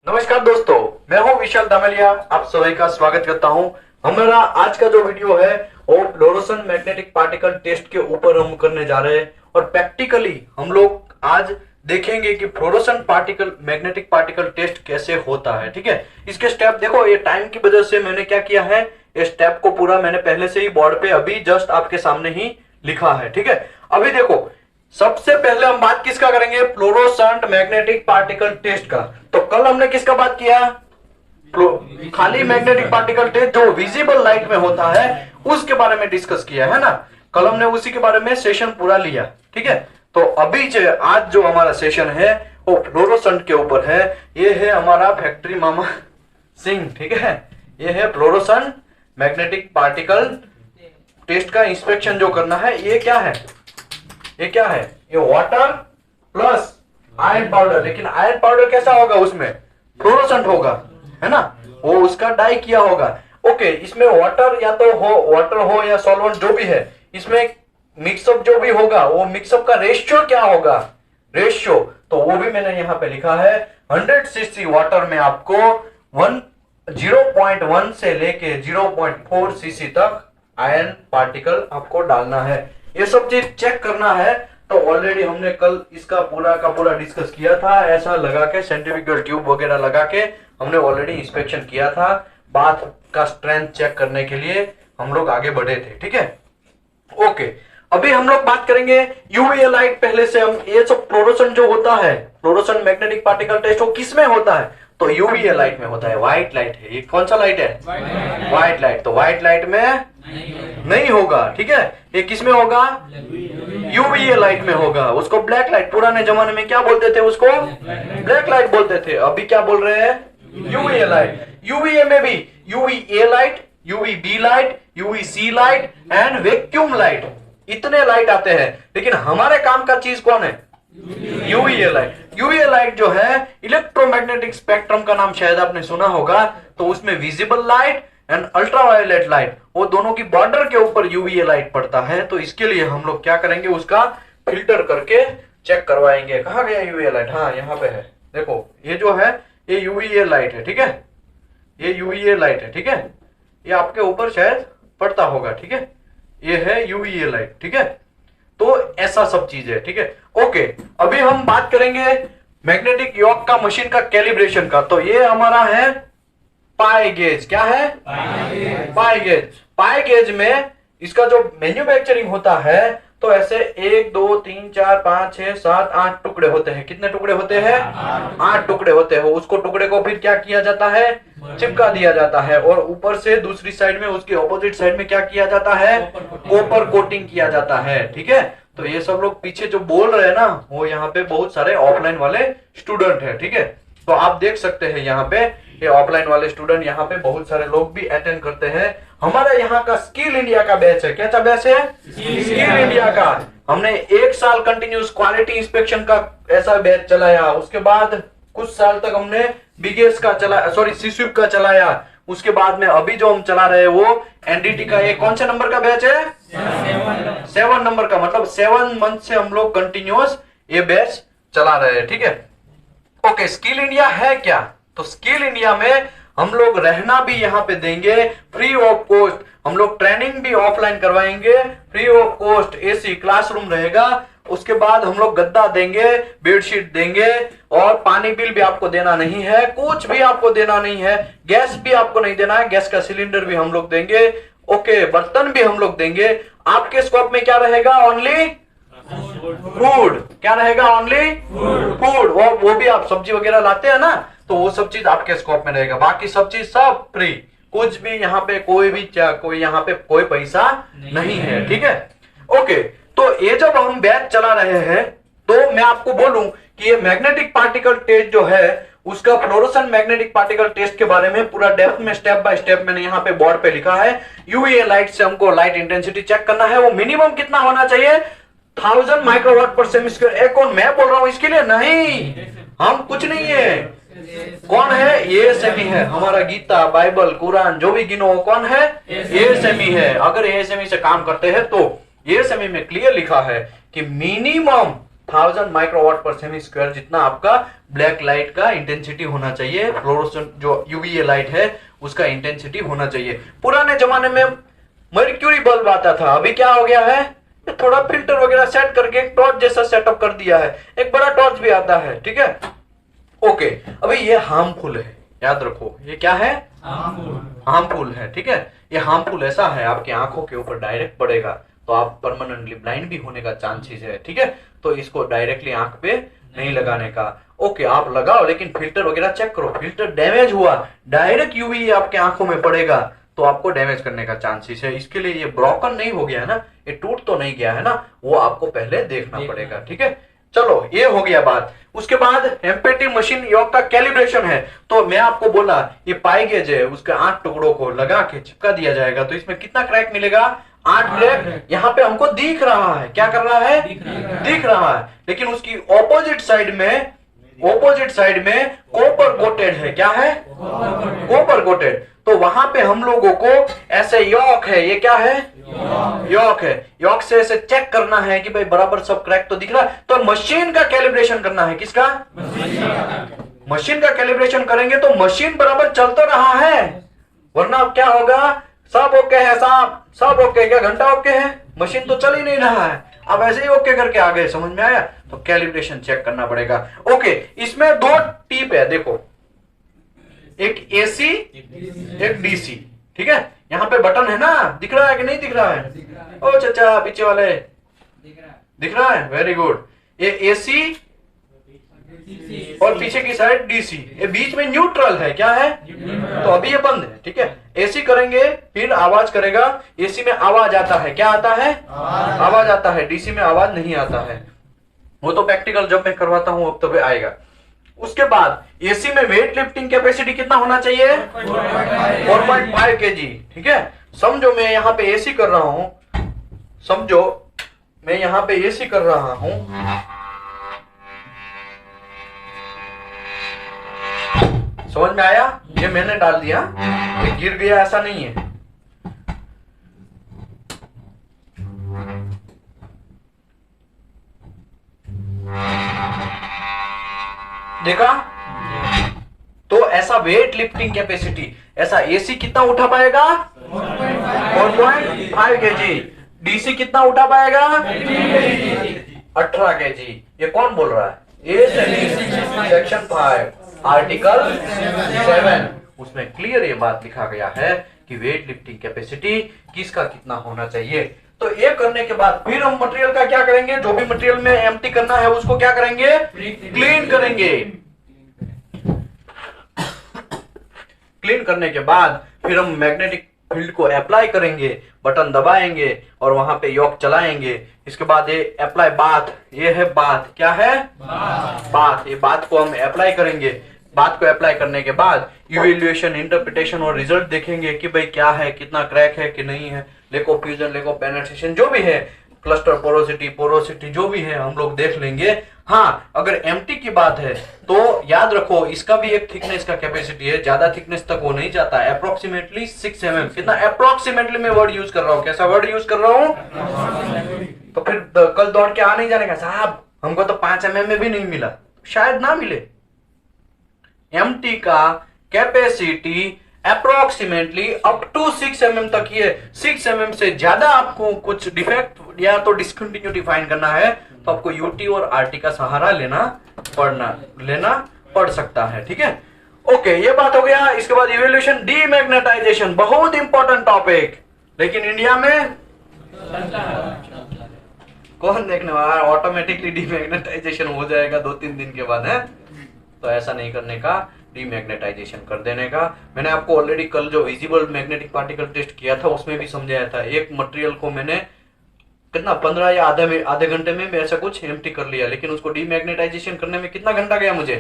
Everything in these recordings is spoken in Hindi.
नमस्कार दोस्तों, मैं हूं विशाल दामलिया। आप सभी का स्वागत करता हूं। हमारा आज का जो वीडियो है वो फ्लोरोसेंट मैग्नेटिक पार्टिकल टेस्ट के ऊपर हम करने जा रहे हैं और प्रैक्टिकली हम लोग आज देखेंगे कि fluorescent particle magnetic particle test कैसे होता है। ठीक है, इसके स्टेप देखो। ये टाइम की वजह से मैंने क्या किया है, इस स्टेप को पूरा मैंने पहले से ही बोर्ड पे अभी जस्ट आपके सामने ही लिखा है। ठीक है, अभी देखो, सबसे पहले हम बात किसका करेंगे, फ्लोरोसेंट मैग्नेटिक पार्टिकल टेस्ट का। तो कल हमने किसका बात किया, खाली मैग्नेटिक पार्टिकल टेस्ट जो विजिबल लाइट में होता है उसके बारे में डिस्कस किया है ना। कल हमने उसी के बारे में सेशन पूरा लिया। ठीक है, तो अभी आज जो हमारा सेशन है वो फ्लोरोसेंट के ऊपर है। ये है हमारा फैक्ट्री मामा सिंह। ठीक है, ये है फ्लोरोसेंट मैग्नेटिक पार्टिकल टेस्ट का इंस्पेक्शन जो करना है। ये क्या है, ये क्या है, ये वाटर प्लस आयरन पाउडर। लेकिन आयरन पाउडर कैसा होगा, उसमें फ्लोरोसेंट होगा, है ना, वो उसका डाई किया होगा। ओके, इसमें वाटर या तो हो, वाटर हो या सॉल्वेंट जो भी है, इसमें मिक्सअप जो भी होगा वो मिक्सअप का रेशियो क्या होगा, रेशियो तो वो भी मैंने यहाँ पे लिखा है। 100 सीसी वाटर में आपको 0.1 से लेके 0.4 सीसी तक आयरन पार्टिकल आपको डालना है। ये सब चीज चेक करना है। तो ऑलरेडी हमने कल इसका पूरा का पूरा डिस्कस किया था। ऐसा लगा के सेंट्रीफ्यूगल ट्यूब वगैरह लगा के हमने ऑलरेडी इंस्पेक्शन किया था। बाथ का स्ट्रेंथ चेक करने के लिए हम लोग आगे बढ़े थे। ठीक है, ओके, अभी हम लोग बात करेंगे यूवी लाइट। पहले से हम ये सब फ्लोरोसेंट जो होता है, फ्लोरोसेंट मैग्नेटिक पार्टिकल टेस्ट, वो किस में होता है, तो यूवी लाइट में होता है। व्हाइट लाइट है, ये कौन सा लाइट है, व्हाइट लाइट। तो व्हाइट लाइट में नहीं होगा। ठीक है, ये किस में होगा, यूवीए लाइट में होगा। उसको ब्लैक लाइट, पुराने जमाने में क्या बोलते थे, उसको ब्लैक लाइट बोलते थे। अभी क्या बोल रहे हैं, यूवीए लाइट। यूवीए में भी UVA light, UVB light, UVC light and vacuum light, इतने लाइट आते हैं। लेकिन हमारे काम का चीज कौन है, यूवीए लाइट। यूवीए लाइट जो है इलेक्ट्रोमैग्नेटिक स्पेक्ट्रम का नाम शायद आपने सुना होगा। तो उसमें visible light and ultraviolet light, वो दोनों की बॉर्डर के ऊपर यूवीए लाइट पड़ता है। तो इसके लिए हम लोग क्या करेंगे, उसका फिल्टर करके चेक करवाएंगे। कहाँ गया यूवीए लाइट, हाँ यहाँ पे है। देखो ये जो है ये यूवीए लाइट है। ठीक है, ये यूवीए लाइट है। ठीक है, ये आपके ऊपर शायद पड़ता होगा। ठीक है, ये है यूवीए लाइट। ठीक है, तो ऐसा सब चीज है। ठीक है, ओके, अभी हम बात करेंगे मैग्नेटिक योक का मशीन का कैलिब्रेशन का। तो ये हमारा है पाई गेज। क्या है, पाई गेज। पाई गेज में इसका जो मैन्युफैक्चरिंग होता है, तो ऐसे 1 2 3 4 5 6 7 8 टुकड़े होते हैं। कितने टुकड़े होते हैं, 8 टुकड़े होते हैं। उसको टुकड़े को फिर क्या किया जाता है, चिपका दिया जाता है। और ऊपर से दूसरी साइड में, उसकी ऑपोजिट साइड में क्या किया जाता है, कॉपर कोटिंग किया जाता है। ठीक है, तो ये सब लोग पीछे जो बोल रहे हैं ना, वो यहाँ पे बहुत सारे ऑफलाइन वाले स्टूडेंट है। ठीक है, तो आप देख सकते हैं यहाँ पे ये ऑफलाइन वाले स्टूडेंट, यहाँ पे बहुत सारे लोग भी अटेंड करते हैं। हमारे यहाँ का स्किल इंडिया का बैच है। क्या सा बैच है, स्किल इंडिया का। हमने 1 साल कंटिन्यूस क्वालिटी इंस्पेक्शन का ऐसा बैच चलाया। उसके बाद कुछ साल तक हमने बिगेस का चलाया, सॉरी सीस्विप का चलाया। उसके बाद में अभी जो हम चला रहे हैं वो एनडीटी का। ये कौन से नंबर का बैच है, 7 नंबर का। मतलब 7 मंथ से हम लोग कंटिन्यूस ये बैच चला रहे हैं। ठीक है, ओके, स्किल इंडिया है क्या, तो स्किल इंडिया में हम लोग रहना भी यहाँ पे देंगे फ्री ऑफ कॉस्ट। हम लोग ट्रेनिंग भी ऑफलाइन करवाएंगे free of cost. AC classroom रहेगा। उसके बाद हम लोग गद्दा देंगे, बेडशीट देंगे, और पानी बिल भी आपको देना नहीं है, कुछ भी आपको देना नहीं है। गैस भी आपको नहीं देना है, गैस का सिलेंडर भी हम लोग देंगे। ओके, बर्तन भी हम लोग देंगे। आपके स्कोप में क्या रहेगा, ओनली फूड। क्या रहेगा, ओनली फूड। वो भी आप सब्जी वगैरह लाते हैं ना, तो वो सब चीज आपके स्कोप में रहेगा। बाकी सब चीज सब फ्री, कुछ भी यहाँ पे कोई यहाँ पे कोई पैसा नहीं है। ठीक है, ओके, तो ये जब हम बैच चला रहे हैं, तो मैं आपको बोलूं कि ये मैग्नेटिक पार्टिकल टेस्ट जो है, उसका फ्लोरोसेंट मैग्नेटिक पार्टिकल टेस्ट के बारे में पूरा डेप्थ में स्टेप बाय स्टेप मैंने यहाँ पे बोर्ड पे लिखा है। यूवीए लाइट से हमको लाइट इंटेंसिटी चेक करना है। वो मिनिमम कितना होना चाहिए, 1000 माइक्रोवाट पर सेमी स्क्वायर। कौन मैं बोल रहा हूं इसके लिए, नहीं, हम कुछ नहीं है। कौन है, ये सेमी है। हमारा गीता, बाइबल, कुरान जो भी गिनो कौन है, ये सेमी है। अगर ये सेमी से काम करते हैं तो ये सेमी में क्लियर लिखा है कि मिनिमम 1000 माइक्रोवाट पर सेमी स्क्वायर जितना आपका ब्लैक लाइट का इंटेंसिटी होना चाहिए, फ्लोरोसेंट जो यूवीए लाइट है उसका इंटेंसिटी होना चाहिए। पुराने जमाने में मर्क्यूरी बल्ब आता था, अभी क्या हो गया है, थोड़ा फिल्टर वगैरह सेट करके एक टॉर्च जैसा सेटअप कर दिया है, एक बड़ा टॉर्च भी आता है, ठीक है। ओके, अभी ये हार्मफुल है, याद रखो ये क्या है, हार्मफुल है, ठीक है। ये हार्मफुल ऐसा है आपकी आंखों के ऊपर डायरेक्ट पड़ेगा तो आप परमानेंटली ब्लाइंड भी होने का चांसेस है, ठीक है। तो इसको डायरेक्टली आंख पे नहीं लगाने का। ओके, आप लगाओ लेकिन फिल्टर वगैरह चेक करो, फिल्टर डैमेज हुआ, डायरेक्ट यूवी आपके आंखों में पड़ेगा तो आपको डैमेज करने का चांसेस है। इसके लिए ये ब्रोकन नहीं हो गया है ना, ये टूट तो नहीं गया है ना, वो आपको पहले देखना पड़ेगा, ठीक है। चलो ये हो गया बात। उसके बाद एम्पेटी मशीन योग का कैलिब्रेशन है, तो मैं आपको बोला ये पाई गेज है, उसके 8 टुकड़ों को लगा के चिपका दिया जाएगा तो इसमें कितना क्रैक मिलेगा, 8 क्रैक। यहाँ पे हमको दिख रहा है, क्या कर रहा है, दिख रहा है, लेकिन उसकी ऑपोजिट साइड में कॉपर कोटेड है, क्या है, कॉपर कोटेड। तो वहां पे हम लोगों को ऐसे यॉक है, ये क्या है, यॉक है, यॉक से ऐसे चेक करना है कि भाई बराबर सब क्रैक तो दिख रहा है। तो मशीन का कैलिब्रेशन करना है, किसका, मशीन का कैलिब्रेशन करेंगे तो मशीन बराबर चल तो रहा है, वरना अब क्या होगा, सब ओके है, सब ओके, क्या घंटा ओके है, मशीन तो चल ही नहीं रहा है। अब ऐसे ही ओके करके आ गए, समझ में आया। तो कैलिब्रेशन चेक करना पड़ेगा। ओके, इसमें 2 टिप है, देखो, एक एसी एक डीसी, ठीक है। यहाँ पे बटन है ना, दिख रहा है कि नहीं दिख रहा है, ओ चाचा पीछे वाले दिख रहा है, वेरी गुड। ये एसी और पीछे की साइड डीसी, ये बीच में न्यूट्रल है, क्या है, तो अभी ये बंद है, ठीक है। एसी करेंगे फिर आवाज करेगा, एसी में आवाज आता है, क्या आता है, आवाज आता है, डीसी में आवाज नहीं आता है। वो तो प्रैक्टिकल जब मैं करवाता हूं अब तब आएगा। उसके बाद एसी में वेट लिफ्टिंग कैपेसिटी कितना होना चाहिए, 4.5 kg, ठीक है। समझो मैं यहाँ पे एसी कर रहा हूं, समझो मैं यहाँ पे एसी कर रहा हूं, समझ में आया, ये मैंने डाल दिया, ये गिर गया ऐसा नहीं है। देखा, तो ऐसा वेट लिफ्टिंग कैपेसिटी, ऐसा एसी कितना उठा पाएगा, 4.5 kg, डीसी कितना उठा पाएगा, 18 kg। ये कौन बोल रहा है, ये सेक्शन 5 आर्टिकल 7, उसमें क्लियर ये बात लिखा गया है कि वेट लिफ्टिंग कैपेसिटी किसका कितना होना चाहिए। तो ये करने के बाद फिर हम मटेरियल का क्या करेंगे, जो भी मटेरियल में एम्प्टी करना है उसको क्या करेंगे, क्लीन करेंगे। क्लीन करने के बाद फिर हम मैग्नेटिक फील्ड को अप्लाई करेंगे, बटन दबाएंगे और वहां पे यॉक चलाएंगे। इसके बाद ये अप्लाई बाथ, ये है बाथ, क्या है, बाथ, ये बाथ को हम अप्लाई करेंगे। बात को अप्लाई करने के बाद इवैल्यूएशन, इंटरप्रिटेशन और रिजल्ट देखेंगे कि भाई क्या है, कितना क्रैक है कि नहीं है, लेको फ्यूजन, लेको पेनिट्रेशन जो भी है, क्लस्टर पोरोसिटी जो भी है हम लोग देख लेंगे। हाँ, अगर एम्प्टी की बात है तो याद रखो इसका भी एक थिकनेस का कैपेसिटी है, ज्यादा थिकनेस तक वो नहीं जाता है, अप्रोक्सीमेटली 6 mm। कितना अप्रोक्सीमेटली मैं वर्ड यूज कर रहा हूँ, कैसा वर्ड यूज कर रहा हूँ, तो फिर कल दौड़ के आ नहीं जाने का, साहब हमको तो 5 mm में भी नहीं मिला, शायद ना मिले। एम्प्टी का capacity approximately up to 6 mm तक ही है। 6 mm से ज्यादा आपको कुछ डिफेक्ट या तो डिसकंटिन्यूटी फाइंड करना है तो आपको यूटी और आरटी का सहारा लेना पड़ सकता है, ठीक है। ओके, ये बात हो गया। इसके बाद इवोल्यूशन, डीमैग्नेटाइजेशन, बहुत इंपॉर्टेंट टॉपिक, लेकिन इंडिया में कौन देखने वाला, ऑटोमेटिकली डीमैग्नेटाइजेशन हो जाएगा 2-3 दिन के बाद, है। तो ऐसा नहीं करने का, डीमैग्नेटाइजेशन कर देने का। मैंने आपको ऑलरेडी कल जो विजिबल मैग्नेटिक पार्टिकल टेस्ट किया था उसमें भी समझाया था। एक मटेरियल को मैंने कितना 15 या आधे घंटे में ऐसा कुछ एम्प्टी कर लिया, लेकिन उसको डीमैग्नेटाइजेशन करने में कितना घंटा गया मुझे,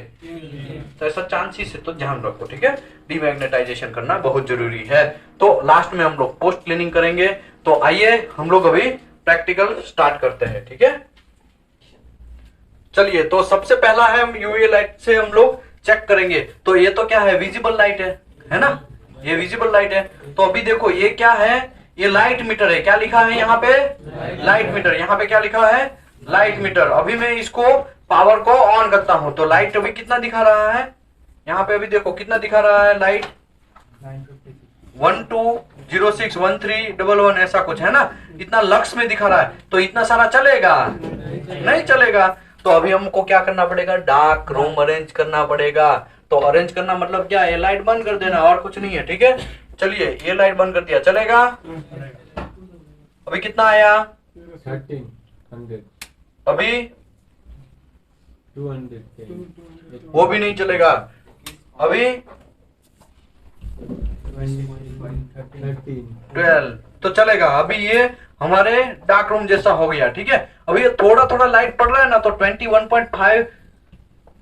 तो ऐसा चांसेस है, तो ध्यान रखो, ठीक है। डीमैग्नेटाइजेशन करना बहुत जरूरी है। तो लास्ट में हम लोग पोस्ट क्लीनिंग करेंगे। तो आइए हम लोग अभी प्रैक्टिकल स्टार्ट करते हैं, ठीक है। चलिए, तो सबसे पहला है हम यूवी लाइट से हम लोग चेक करेंगे। तो ये तो क्या है, विजिबल लाइट है ना, ये विजिबल लाइट है। तो अभी देखो ये क्या है, ये लाइट मीटर है, क्या लिखा है यहाँ पे, लाइट मीटर, यहाँ पे क्या लिखा है, लाइट मीटर। अभी मैं इसको पावर को ऑन करता हूं तो लाइट अभी कितना दिखा रहा है, यहाँ पे अभी देखो कितना दिखा रहा है लाइट, 12061311 ऐसा कुछ है ना, इतना लक्स में दिखा रहा है। तो इतना सारा चलेगा नहीं चलेगा। तो अभी हमको क्या करना पड़ेगा, डार्क रूम अरेंज करना पड़ेगा। तो अरेंज करना मतलब क्या, ये लाइट बंद कर देना और कुछ नहीं है, ठीक है। चलिए ये लाइट बंद कर दिया, चलेगा। अभी कितना आया, 1300, अभी 200, वो भी नहीं चलेगा। अभी 12 तो चलेगा। अभी ये हमारे डार्क रूम जैसा हो गया, ठीक है। अभी ये थोड़ा थोड़ा लाइट पड़ रहा है ना, तो 21.5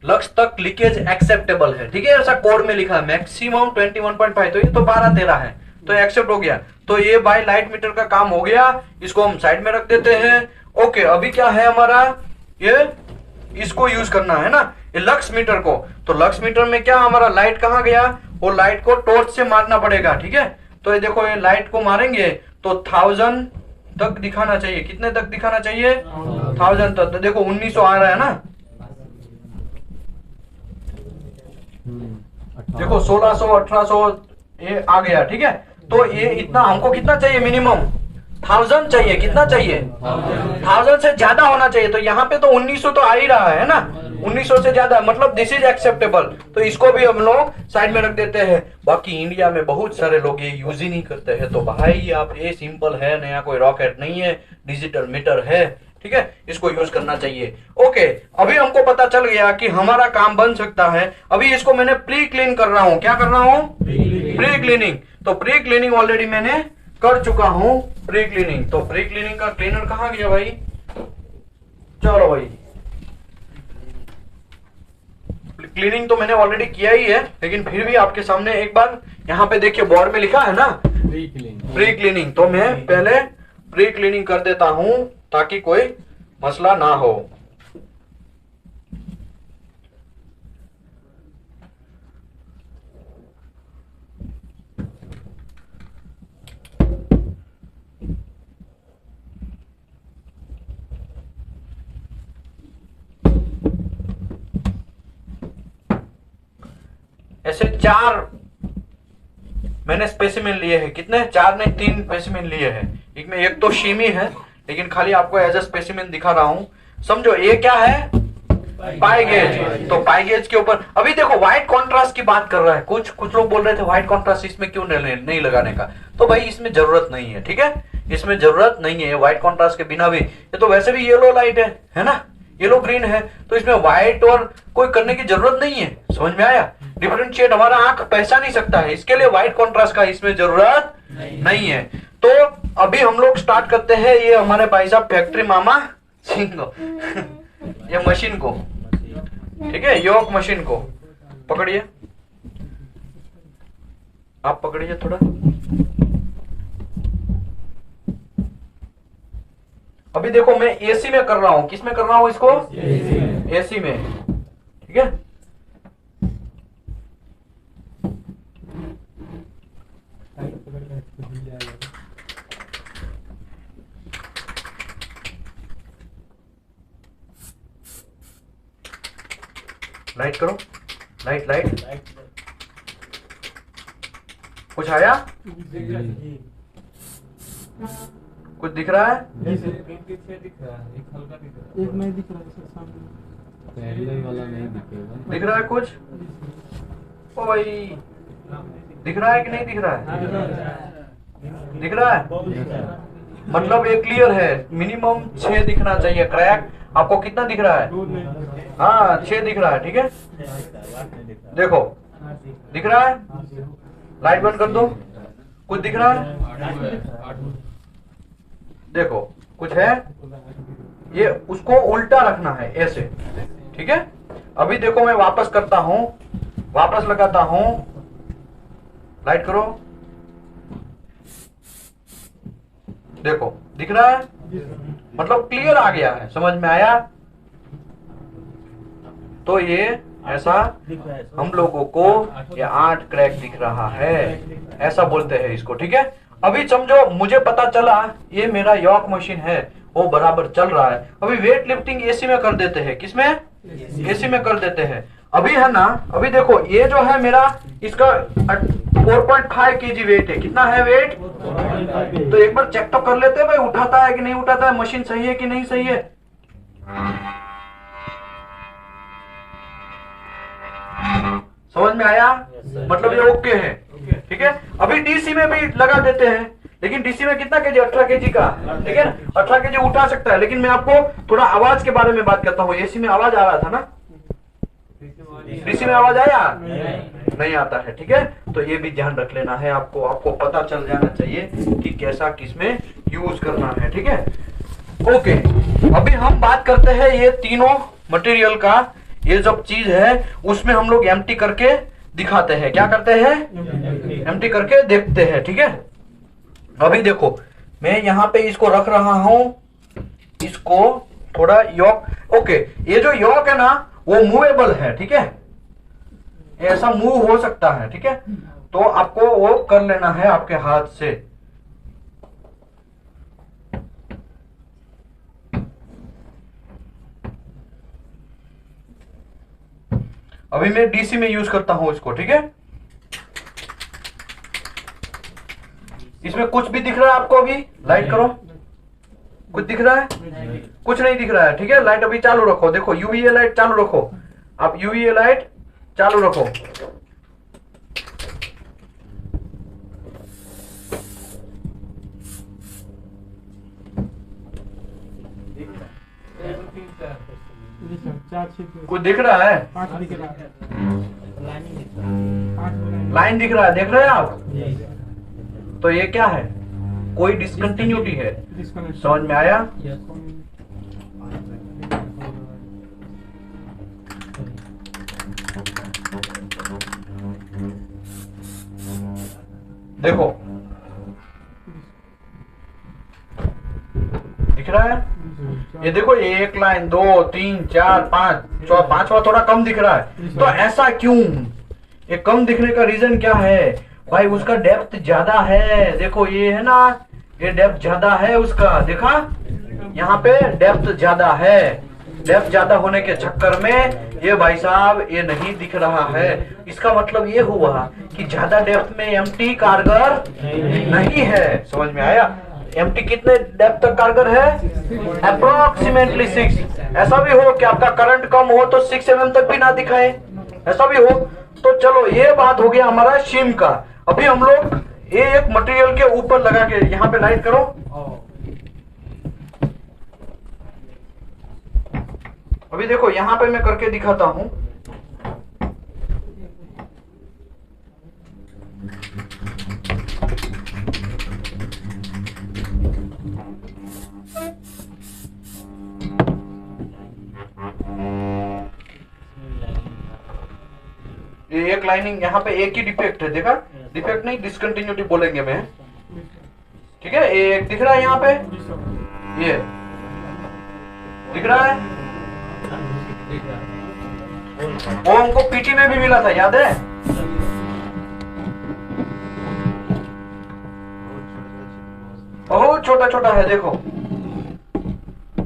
लक्स तक लीकेज एक्सेप्टेबल है, ठीक है। ऐसा कोड में लिखा है मैक्सिमम 21.5, तो ये तो 12-13 है, तो एक्सेप्ट हो गया। तो ये बाय लाइट मीटर का काम हो गया, इसको हम साइड में रख देते हैं। ओके, अभी क्या है हमारा, ये इसको यूज करना है ना, ये लक्स मीटर को। तो लक्स मीटर में क्या हमारा लाइट कहाँ गया, वो लाइट को टॉर्च से मारना पड़ेगा, ठीक है। तो ये देखो, ये लाइट को मारेंगे तो 1000 तक दिखाना चाहिए। कितने तक दिखाना चाहिए, 1000 तक। तो देखो 1900 आ रहा है ना, देखो 1600 1800 ये आ गया, ठीक है। तो ये इतना हमको कितना चाहिए, मिनिमम 1000 चाहिए। कितना चाहिए, 1000 से ज्यादा होना चाहिए। तो यहाँ पे तो 1900 तो आ ही रहा है ना, 1900 से ज्यादा, मतलब दिस इज एक्सेप्टेबल। तो इसको भी हम लोग साइड में रख देते हैं। बाकी इंडिया में बहुत सारे लोग ये यूज ही नहीं करते हैं। तो भाई आप, ये सिंपल है, नया कोई रॉकेट नहीं है, डिजिटल मीटर है, ठीक है, इसको यूज करना चाहिए। ओके, अभी हमको पता चल गया कि हमारा काम बन सकता है। अभी इसको मैंने प्री क्लीन कर रहा हूं। क्या कर रहा हूं, प्री क्लीनिंग। तो प्री क्लीनिंग ऑलरेडी मैंने कर चुका हूं, प्री क्लीनिंग। तो प्री क्लीनिंग का क्लीनर कहां गया भाई, चलो भाई, क्लीनिंग तो मैंने ऑलरेडी किया ही है, लेकिन फिर भी आपके सामने एक बार, यहाँ पे देखिए बोर्ड में लिखा है ना प्री क्लीनिंग। तो मैं पहले प्री क्लीनिंग कर देता हूं ताकि कोई मसला ना हो। ऐसे 4 मैंने स्पेसिमेन लिए हैं। कितने, 4 नहीं 3 स्पेसिमेन लिए हैं। एक तो शीमी है, लेकिन खाली आपको एज ए स्पेसिमेन दिखा रहा हूं, समझो। ये क्या है, पाई गेज। तो पाई गेज के ऊपर अभी देखो व्हाइट कॉन्ट्रास्ट की बात कर रहा है। कुछ लोग बोल रहे थे व्हाइट कॉन्ट्रास्ट इसमें क्यों नहीं लगाने का। तो भाई इसमें जरूरत नहीं है, ठीक है, इसमें जरूरत नहीं है व्हाइट कॉन्ट्रास्ट के बिना भी। ये तो वैसे भी येलो लाइट है ना, येलो ग्रीन है, तो इसमें व्हाइट और कोई करने की जरूरत नहीं है। समझ में आया, डिफरेंशिएट हमारा आंख पहचान नहीं सकता है, इसके लिए व्हाइट कॉन्ट्रास्ट का इसमें जरूरत नहीं है। तो अभी हम लोग स्टार्ट करते हैं। ये हमारे भाई साहब फैक्ट्री मामा सिंह को ये मशीन को, ठीक है, योक मशीन को पकड़िए, आप पकड़िए थोड़ा। अभी देखो मैं एसी में कर रहा हूं। किस में कर रहा हूं इसको, एसी में, ठीक है। लाइट करो, लाइट कुछ आया, कुछ दिख रहा है, एक नहीं दिख रहा है सर, सामने पहले वाला नहीं दिखेगा। दिख रहा है कुछ, ओ भाई दिख रहा है कि नहीं दिख रहा है, दिख रहा है, मतलब ये क्लियर है। मिनिमम 6 दिखना चाहिए। क्रैक आपको कितना दिख रहा है, हाँ 6 दिख रहा है, ठीक है। देखो दिख रहा है, लाइट बंद कर दो। कुछ दिख रहा है, देखो कुछ है, ये उसको उल्टा रखना है ऐसे, ठीक है। अभी देखो मैं वापस करता हूं, वापस लगाता हूं, लाइट करो, देखो दिख रहा है, मतलब क्लियर आ गया है, समझ में आया। तो ये ऐसा हम लोगों को ये 8 क्रैक दिख रहा है, ऐसा बोलते हैं इसको, ठीक है। अभी समझो मुझे पता चला ये मेरा यॉक मशीन है, वो बराबर चल रहा है। अभी वेट लिफ्टिंग एसी में कर देते हैं। किसमें, एसी में कर देते हैं। अभी है ना, अभी देखो ये जो है मेरा इसका 4.5 kg वेट है। कितना है वेट? तो एक बार चेक तो कर लेते हैं भाई, उठाता है कि नहीं उठाता है, मशीन सही है कि नहीं सही है। समझ में आया? मतलब ये ओके है, ठीक है। अभी डीसी में भी लगा देते हैं, लेकिन डीसी में कितना केजी? 18 केजी का, ठीक है ना। 18 केजी उठा सकता है, लेकिन मैं आपको थोड़ा आवाज के बारे में बात करता हूँ। एसी में आवाज आ रहा था ना, डीसी में आवाज आया? नहीं आता है, ठीक है। तो ये भी ध्यान रख लेना है आपको, आपको पता चल जाना चाहिए कि कैसा किसमें यूज करना है, ठीक है। ओके, अभी हम बात करते हैं ये तीनों मटेरियल का। ये जब चीज है उसमें हम लोग एम्प्टी करके दिखाते हैं। क्या करते हैं? एम्प्टी करके देखते हैं, ठीक है। अभी देखो मैं यहाँ पे इसको रख रहा हूं, इसको थोड़ा यॉक। ओके, ये जो यॉक है ना वो मूवेबल है, ठीक है। ऐसा मूव हो सकता है, ठीक है। तो आपको वो कर लेना है आपके हाथ से। अभी मैं डीसी में यूज करता हूं इसको, ठीक है। इसमें कुछ भी दिख रहा है आपको? अभी लाइट करो, कुछ दिख रहा है? कुछ नहीं दिख रहा है, ठीक है। लाइट अभी चालू रखो, देखो यूवीए लाइट चालू रखो, आप यूवीए लाइट चालू रखो। कुछ दिख रहा है? 8 दिख रहा है। लाइन दिख रहा है, देख रहे हैं आप? तो ये क्या है? कोई डिसकंटिन्यूटी है। समझ में आया? देखो दिख रहा है? ये देखो, ये 1 लाइन 2 3 4 5, पांचवा थोड़ा कम दिख रहा है। तो ऐसा क्यों? ये कम दिखने का रीजन क्या है भाई? उसका डेप्थ ज्यादा है। देखो ये है ना, ये डेप्थ ज्यादा है उसका, देखा यहाँ पे डेप्थ ज्यादा है। डेप्थ ज्यादा होने के चक्कर में ये भाई साहब ये नहीं दिख रहा है। इसका मतलब ये हुआ कि ज्यादा डेप्थ में एम्प्टी कारगर नहीं है। समझ में आया? एम्प्टी कितने डेप्थ तक कारगर है? अप्रोक्सीमेटली 6। ऐसा भी हो कि आपका करंट कम हो तो 6 mm तक भी ना दिखाए, ऐसा भी हो। तो चलो ये बात हो गया हमारा शिम का। अभी हम लोग ये एक मटेरियल के ऊपर लगा के, यहाँ पे लाइट करो। अभी देखो यहाँ पे मैं करके दिखाता हूं। ये एक लाइनिंग यहाँ पे एक ही डिफेक्ट है, देखा? डिफेक्ट नहीं, डिसकंटिन्यूटी बोलेंगे मैं, ठीक है। एक दिख रहा है यहाँ पे, ये दिख रहा है। वो हमको पीटी में भी मिला था, याद है? बहुत छोटा छोटा है, देखो।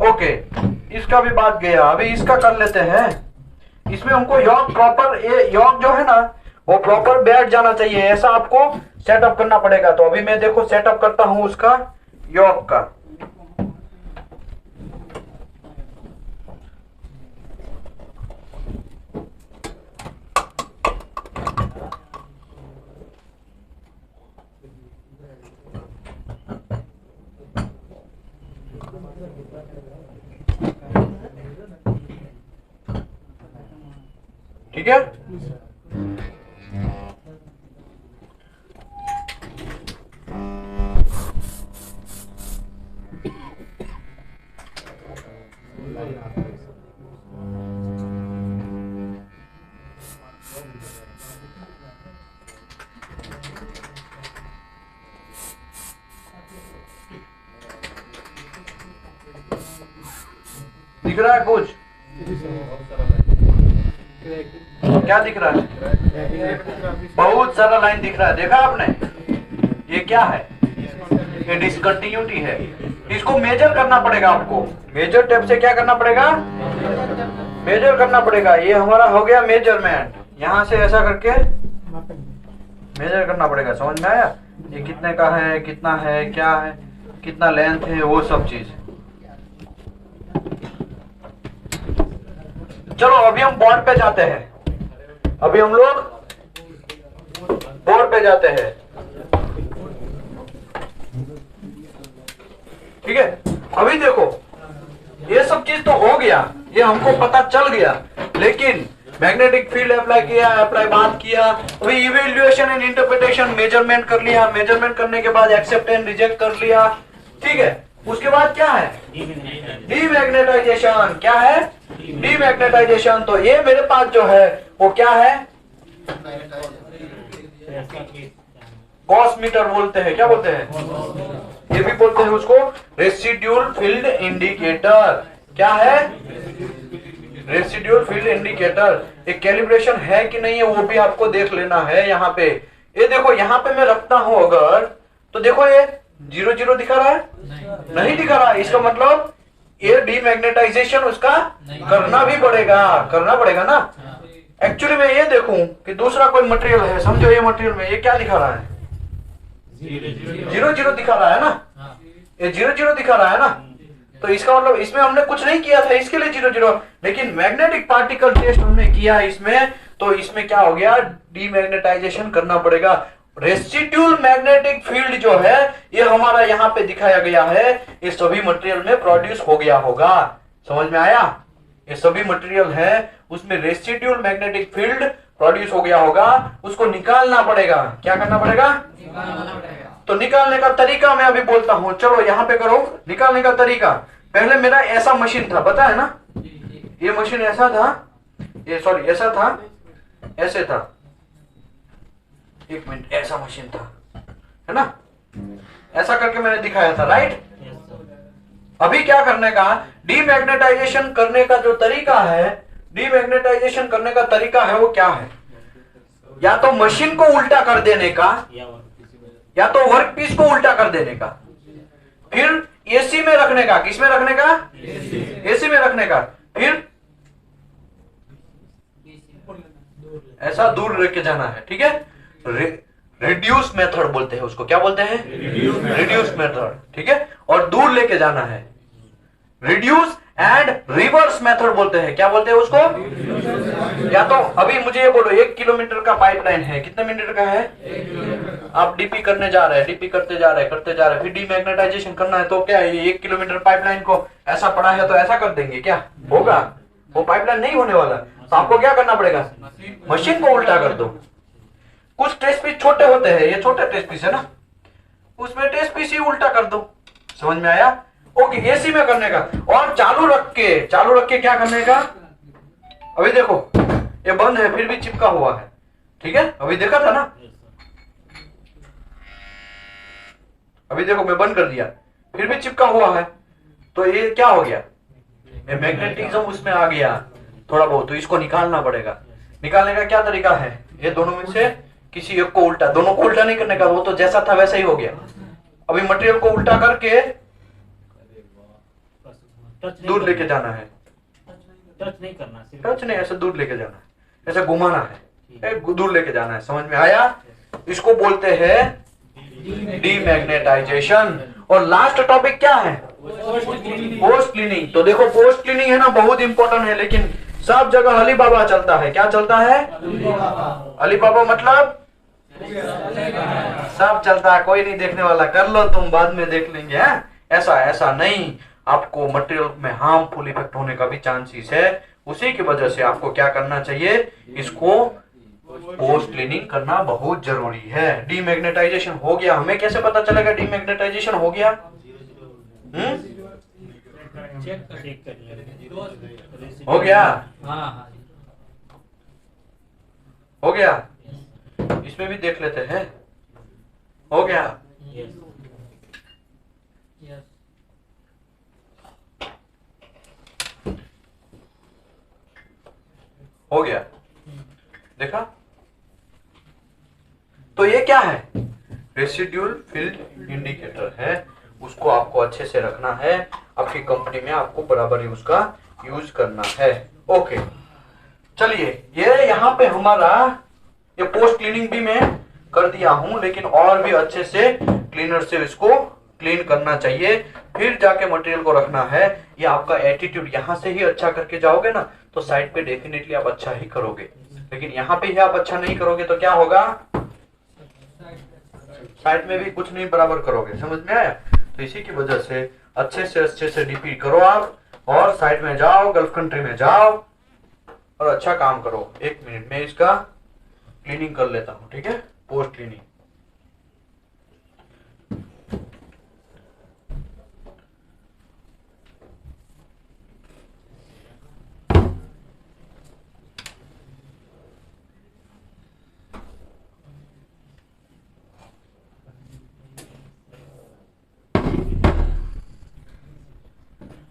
ओके, इसका भी बात गया। अभी इसका कर लेते हैं। इसमें हमको यॉक प्रॉपर, ये यॉक जो है ना वो प्रॉपर बैठ जाना चाहिए, ऐसा आपको सेटअप करना पड़ेगा। तो अभी मैं देखो सेटअप करता हूं उसका यॉक का। ठीक है। दिख रहा है कुछ? क्या दिख रहा है? बहुत सारा लाइन दिख रहा है, देखा आपने? ये क्या है? ये डिसकंटिन्यूटी है। इसको मेजर करना पड़ेगा आपको। मेजर टेप से क्या करना पड़ेगा? मेजर करना पड़ेगा। ये हमारा हो गया मेजरमेंट, यहाँ से ऐसा करके मेजर करना पड़ेगा। समझ में आया? ये कितने का है, कितना है, क्या है, कितना लेंथ है, वो सब चीज। चलो अभी हम बोर्ड पे जाते हैं। अभी हम लोग बोर्ड पे जाते हैं। ठीक है, अभी देखो ये सब चीज तो हो गया, ये हमको पता चल गया, लेकिन मैग्नेटिक फील्ड अप्लाई किया, अप्लाई बात किया, अभी इवेल्युएशन एंड इंटरप्रिटेशन, मेजरमेंट कर लिया, मेजरमेंट करने के बाद एक्सेप्ट एंड रिजेक्ट कर लिया। ठीक है, उसके बाद क्या है? डीमैग्नेटाइजेशन। क्या है? डीमैग्नेटाइजेशन। तो ये मेरे पास जो है वो क्या है? गॉस मीटर बोलते हैं। क्या बोलते हैं? ये भी बोलते हैं उसको रेसिड्यूल फील्ड इंडिकेटर। क्या है? Residual field indicator. एक कैलिब्रेशन है कि नहीं है वो भी आपको देख लेना है। यहाँ पे ये देखो, यहाँ पे मैं रखता हूं अगर, तो देखो ये 0 दिखा रहा है? नहीं दिखा रहा है। इसका मतलब ये डीमैग्नेटाइजेशन उसका करना भी पड़ेगा, करना पड़ेगा ना। एक्चुअली मैं ये देखूं कि दूसरा कोई मटेरियल है, समझो ये मटेरियल में ये क्या दिखा रहा है? 0 दिखा रहा है ना, ये 0 दिखा रहा है ना। तो इसका मतलब इसमें हमने कुछ नहीं किया था, इसके लिए 0, लेकिन मैग्नेटिक पार्टिकल टेस्ट हमने किया इसमें, तो इसमें क्या हो गया? डीमैग्नेटाइजेशन करना पड़ेगा। रेसिड्यूल मैग्नेटिक फील्ड जो है ये हमारा यहाँ पे दिखाया गया है, ये सभी मटेरियल में प्रोड्यूस हो गया होगा। समझ में आया? ये सभी मटेरियल है उसमें रेसिड्यूल मैग्नेटिक फील्ड प्रोड्यूस हो गया होगा, उसको निकालना पड़ेगा। क्या करना पड़ेगा? तो निकालने का तरीका मैं अभी बोलता हूं। चलो यहाँ पे करो निकालने का तरीका। पहले मेरा ऐसा मशीन था, पता है ना? ये मशीन ऐसा था, ये सॉरी ऐसा था, ऐसे था, एक मिनट, ऐसा मशीन था, है ना? ऐसा करके मैंने दिखाया था, राइट? अभी क्या करने का? डीमैग्नेटाइजेशन करने का जो तरीका है, डीमैग्नेटाइजेशन करने का तरीका है वो क्या है? या तो मशीन को उल्टा कर देने का, या तो वर्क पीस को उल्टा कर देने का, फिर एसी में रखने का। किस में रखने का? एसी में रखने का। फिर ऐसा दूर लेके जाना है। ठीक है, रिड्यूस मेथड बोलते हैं उसको। क्या बोलते हैं? Reduce method. ठीक है, और दूर लेके जाना है, रिड्यूस एंड रिवर्स मेथड बोलते हैं। क्या बोलते हैं उसको? या तो अभी मुझे ये बोलो 1 किलोमीटर का पाइपलाइन है, कितने मीटर का है? आप डीपी करने जा रहे हैं, डीपी करते जा रहे हैं, करते जा रहे हैं, फिर डीमैग्नेटाइजेशन करना है, तो क्या है? 1 किलोमीटर पाइपलाइन को ऐसा पड़ा है तो ऐसा कर देंगे, क्या होगा? वो पाइपलाइन नहीं होने वाला। तो आपको क्या करना पड़ेगा? मशीन को उल्टा कर दो। कुछ टेस्ट पीस छोटे होते हैं, ये छोटे टेस्ट पीस है ना, उसमें टेस्ट पीस ही उल्टा कर दो। समझ में आया? ओके, एसी में करने का। और चालू रख के क्या करने का? अभी देखो ये बंद है फिर भी चिपका हुआ है। ठीक है, अभी देखा था ना? अभी देखो मैं बंद कर दिया फिर भी चिपका हुआ है, तो ये क्या हो गया? ये मैग्नेटिज्म उसमें आ गया थोड़ा बहुत। तो इसको निकालना पड़ेगा। निकालने का क्या तरीका है? ये दोनों में से किसी एक को उल्टा, दोनों को उल्टा नहीं करने का, वो तो जैसा था वैसा ही हो गया। अभी मटेरियल को उल्टा करके दूर लेके जाना है। टच नहीं करना, टच नहीं, ऐसे दूर लेके जाना है, ऐसे घुमाना है, दूर लेके जाना है। समझ में आया? इसको बोलते हैं डीमैग्नेटाइजेशन। और लास्ट टॉपिक क्या है? Post cleaning. तो देखो पोस्ट क्लीनिंग है ना, बहुत इंपॉर्टेंट है, लेकिन सब जगह अली बाबा चलता है। क्या चलता है? अली बाबा मतलब सब चलता है, कोई नहीं देखने वाला, कर लो तुम, बाद में देख लेंगे। है ऐसा नहीं, आपको मटेरियल में हार्मफुल इफेक्ट होने का भी चांसेस है। उसी की वजह से आपको क्या करना चाहिए? इसको पोस्ट क्लीनिंग करना बहुत जरूरी है। डीमैग्नेटाइजेशन हो गया, हमें कैसे पता चलेगा डीमैग्नेटाइजेशन हो गया? चेक कर लिया। हो गया? हाँ, हो गया? इसमें भी देख लेते हैं। हो गया? हो गया? देखा? तो ये क्या है? रेसिड्यूल फील्ड इंडिकेटर है, उसको आपको अच्छे से रखना है। आपकी कंपनी में आपको बराबर ही उसका यूज करना है। ओके, चलिए ये यहाँ पे हमारा ये पोस्ट क्लीनिंग भी मैं कर दिया हूं, लेकिन और भी अच्छे से क्लीनर से इसको क्लीन करना चाहिए, फिर जाके मटेरियल को रखना है। ये आपका एटीट्यूड यहाँ से ही अच्छा करके जाओगे ना तो साइड पे डेफिनेटली आप अच्छा ही करोगे, लेकिन यहाँ पे ही आप अच्छा नहीं करोगे तो क्या होगा, साइड में भी कुछ नहीं बराबर करोगे। समझ में आया? तो इसी की वजह से अच्छे से डीपी करो आप, और साइड में जाओ, गल्फ कंट्री में जाओ और अच्छा काम करो। 1 मिनट में इसका क्लीनिंग कर लेता हूं, ठीक है, पोस्ट क्लीनिंग।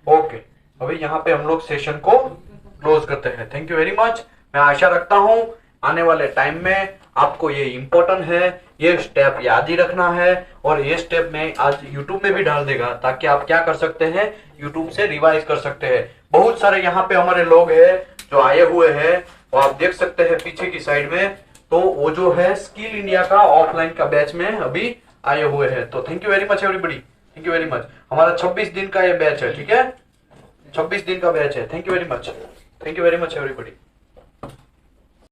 ओके, अभी यहाँ पे हम लोग सेशन को क्लोज करते हैं। Thank you very much. मैं आशा रखता हूँ आने वाले टाइम में आपको ये इम्पोर्टेंट है, ये स्टेप याद ही रखना है, और ये स्टेप मैं आज यूट्यूब में भी डाल देगा ताकि आप क्या कर सकते हैं, यूट्यूब से रिवाइज कर सकते हैं। बहुत सारे यहाँ पे हमारे लोग हैं जो आए हुए हैं, और आप देख सकते हैं पीछे की साइड में, तो वो जो है स्किल इंडिया का ऑफलाइन का बैच में अभी आए हुए हैं। तो thank you very much everybody, thank you very much. हमारा 26 दिन का ये बैच है, ठीक है, 26 दिन का बैच है। Thank you very much, thank you very much everybody.